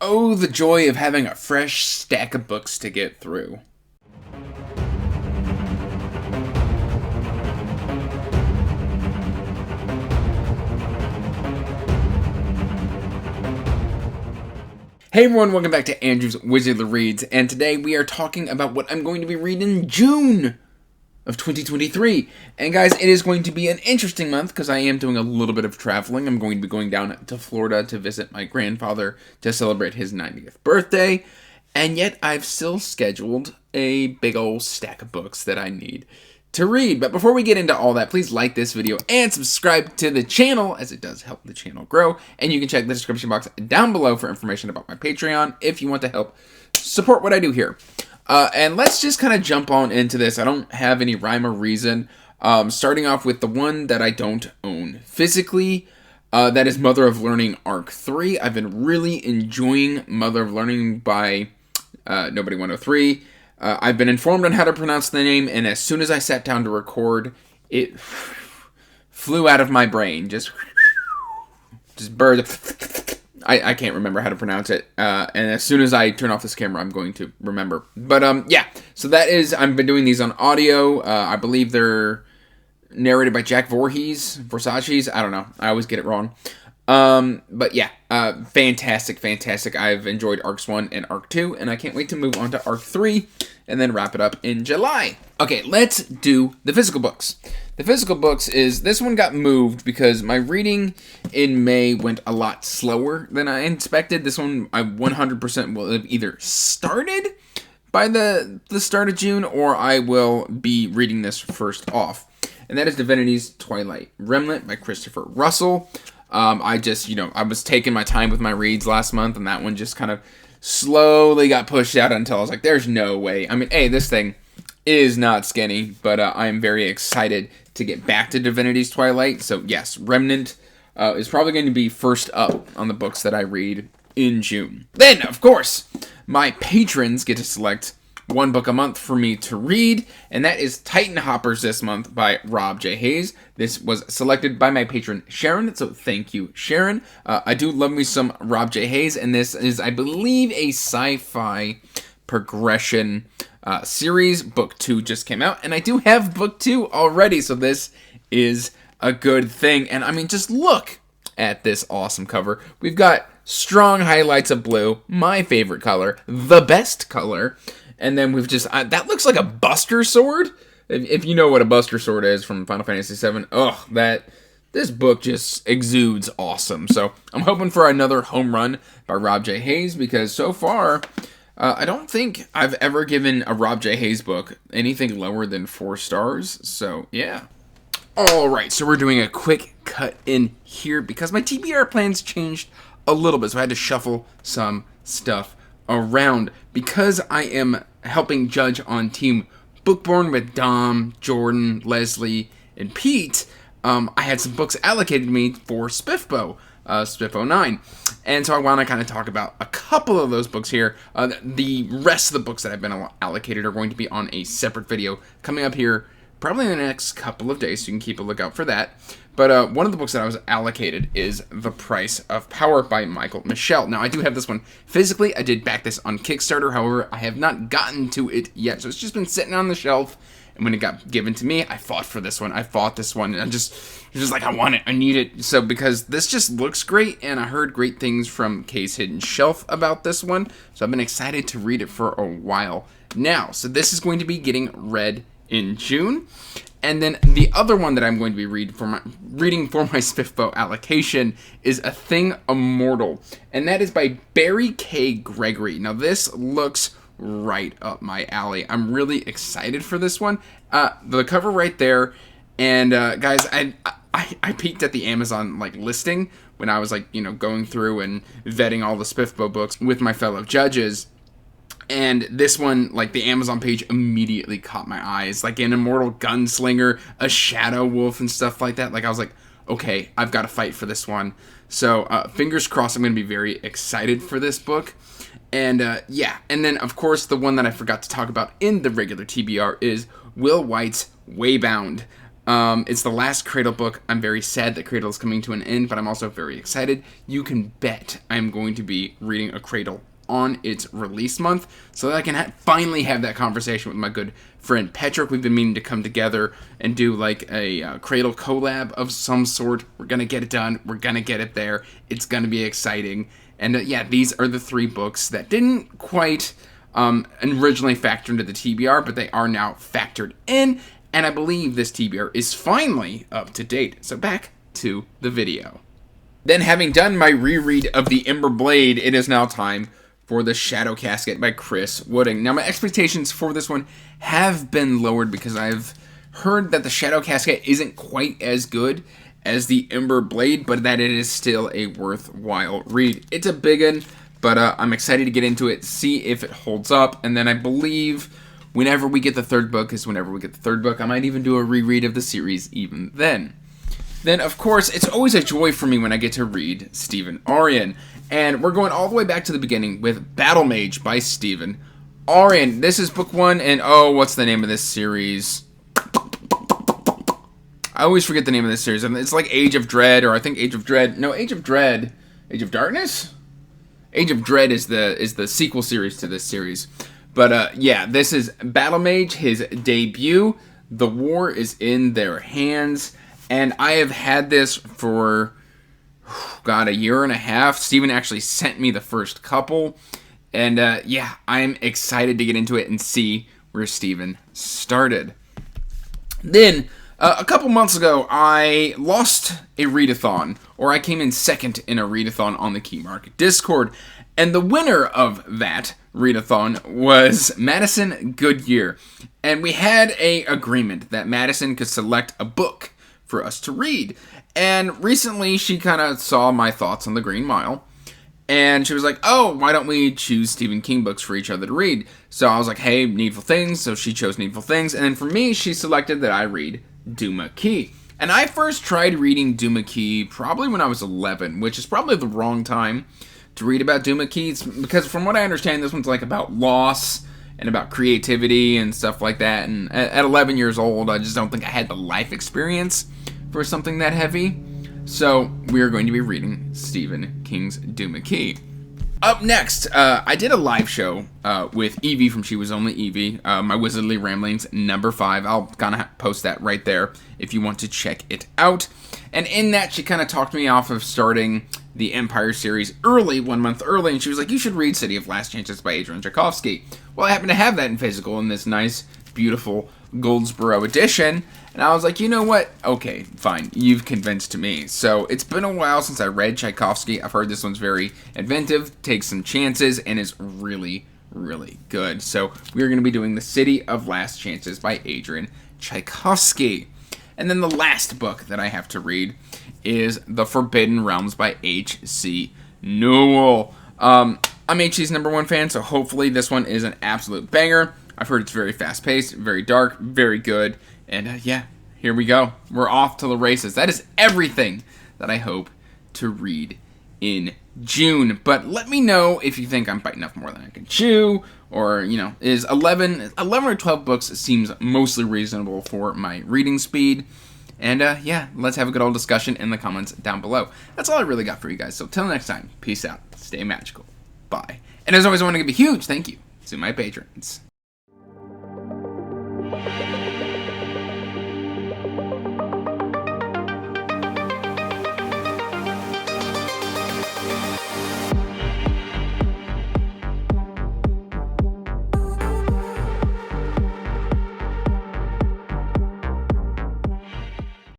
Oh, the joy of having a fresh stack of books to get through. Hey everyone, welcome back to Andrew's Wizard of Reads, and today we are talking about what I'm going to be reading in June of 2023. And guys, it is going to be an interesting month because I am doing a little bit of traveling. I'm going to be going down to Florida to visit my grandfather to celebrate his 90th birthday, and yet I've still scheduled a big old stack of books that I need to read. But before we get into all that, please like this video and subscribe to the channel, as it does help the channel grow. And you can check the description box down below for information about my Patreon if you want to help support what I do here. And let's just kind of jump on into this. I don't have any rhyme or reason. Starting off with the one that I don't own physically, that is Mother of Learning Arc 3. I've been really enjoying Mother of Learning by Nobody 103. I've been informed on how to pronounce the name, and as soon as I sat down to record, it flew out of my brain. Just bird. I can't remember how to pronounce it. And as soon as I turn off this camera, I'm going to remember. But yeah, so that is, I've been doing these on audio. I believe they're narrated by Jack Voorhees. I don't know. I always get it wrong. But yeah, fantastic. I've enjoyed Arcs 1 and Arc 2, and I can't wait to move on to Arc 3 and then wrap it up in July. Okay, let's do the physical books. The physical books is, this one got moved because my reading in May went a lot slower than I expected. This one I 100% will have either started by the start of June, or I will be reading this first off. And that is Divinity's Twilight Remnant by Christopher Russell. I was taking my time with my reads last month, and that one just kind of slowly got pushed out until I was like, there's no way. I mean, hey, this thing is not skinny, but I'm very excited to get back to Divinity's Twilight. So yes, Remnant is probably going to be first up on the books that I read in June. Then, of course, my patrons get to select one book a month for me to read, and that is Titan Hoppers this month by Rob J. Hayes. This was selected by my patron Sharon, so thank you, Sharon. I do love me some Rob J. Hayes, and this is, I believe, a sci-fi progression series. Book 2 just came out, and I do have book 2 already, so this is a good thing. And I mean, just look at this awesome cover. We've got strong highlights of blue, my favorite color, the best color. And then we've just, that looks like a Buster Sword. If you know what a Buster Sword is from Final Fantasy VII, this book just exudes awesome. So I'm hoping for another home run by Rob J. Hayes, because so far, I don't think I've ever given a Rob J. Hayes book anything lower than 4 stars. So yeah. Alright, so we're doing a quick cut in here because my TBR plans changed a little bit. So I had to shuffle some stuff around because I am helping judge on Team Bookborn with Dom, Jordan, Leslie, and Pete. I had some books allocated to me for SPFBO, SPFBO 9, and so I want to kind of talk about a couple of those books here. The rest of the books that I've been allocated are going to be on a separate video coming up here probably in the next couple of days, so you can keep a lookout for that. But one of the books that I was allocated is The Price of Power by Michael Michelle. Now, I do have this one physically. I did back this on Kickstarter. However, I have not gotten to it yet. So it's just been sitting on the shelf. And when it got given to me, I fought for this one. And I'm just like, I want it. I need it. So because this just looks great. And I heard great things from Kay's Hidden Shelf about this one. So I've been excited to read it for a while now. So this is going to be getting read in June. And then the other one that I'm going to be reading for my SPFBO allocation is A Thing Immortal, and that is by Barry K. Gregory. Now this looks right up my alley. I'm really excited for this one. The cover right there, and guys, I peeked at the Amazon listing when I was going through and vetting all the SPFBO books with my fellow judges. And this one, the Amazon page immediately caught my eyes. An Immortal Gunslinger, a Shadow Wolf, and stuff like that. I was like, okay, I've got to fight for this one. So, fingers crossed, I'm going to be very excited for this book. And, yeah. And then, of course, the one that I forgot to talk about in the regular TBR is Will White's Waybound. It's the last Cradle book. I'm very sad that Cradle is coming to an end, but I'm also very excited. You can bet I'm going to be reading a Cradle on its release month, so that I can finally have that conversation with my good friend Patrick. We've been meaning to come together and do like a Cradle collab of some sort. We're gonna get it done. We're gonna get it there. It's gonna be exciting. And yeah, these are the 3 books that didn't quite originally factor into the TBR, but they are now factored in. And I believe this TBR is finally up to date. So back to the video. Then, having done my reread of The Ember Blade, it is now time for The Shadow Casket by Chris Wooding. Now, my expectations for this one have been lowered because I've heard that The Shadow Casket isn't quite as good as The Ember Blade, but that it is still a worthwhile read. It's a big one, but I'm excited to get into it, see if it holds up, and then I believe whenever we get the 3rd book is whenever we get the 3rd book. I might even do a reread of the series even then. Then, of course, it's always a joy for me when I get to read Stephen Aryan. And we're going all the way back to the beginning with Battle Mage by Stephen Aryan. This is book 1, and oh, what's the name of this series? I always forget the name of this series. It's like Age of Dread, or I think Age of Dread. No, Age of Dread. Age of Darkness? Age of Dread is the sequel series to this series. But yeah, this is Battle Mage, his debut. The war is in their hands. And I have had this for, God, 1.5 years. Steven actually sent me the first couple. And yeah, I'm excited to get into it and see where Steven started. Then, a couple months ago, I lost a readathon, or I came in second in a readathon on the Keymark Discord. And the winner of that readathon was Madison Goodyear. And we had a agreement that Madison could select a book for us to read. And recently she kind of saw my thoughts on the Green Mile, and she was like, oh, why don't we choose Stephen King books for each other to read? So I was like, hey, Needful Things. So she chose Needful Things, and then for me, she selected that I read Duma Key. And I first tried reading Duma Key probably when I was 11, which is probably the wrong time to read about Duma Key, because from what I understand, this one's like about loss and about creativity and stuff like that. And at 11 years old, I just don't think I had the life experience for something that heavy. So we are going to be reading Stephen King's Duma Key. Up next, I did a live show with Evie from She Was Only Evie, my Wizardly Ramblings number 5. I'll kind of post that right there if you want to check it out. And in that, she kind of talked me off of starting the Empire series early, 1 month early, and she was like, you should read City of Last Chances by Adrian Tchaikovsky. Well, I happen to have that in physical in this nice, beautiful Goldsboro edition, and I was like, you know what? Okay, fine, you've convinced me. So it's been a while since I read Tchaikovsky. I've heard this one's very inventive, takes some chances, and is really, really good. So we're going to be doing The City of Last Chances by Adrian Tchaikovsky. And then the last book that I have to read is The Forbidden Realms by H.C. Newell. I'm H.C.'s #1 fan, so hopefully this one is an absolute banger. I've heard it's very fast-paced, very dark, very good. And yeah, here we go. We're off to the races. That is everything that I hope to read in June. But let me know if you think I'm biting off more than I can chew, or, you know, is 11 or 12 books seems mostly reasonable for my reading speed. And yeah, let's have a good old discussion in the comments down below. That's all I really got for you guys. So till next time, peace out, stay magical, bye. And as always, I want to give a huge thank you to my patrons.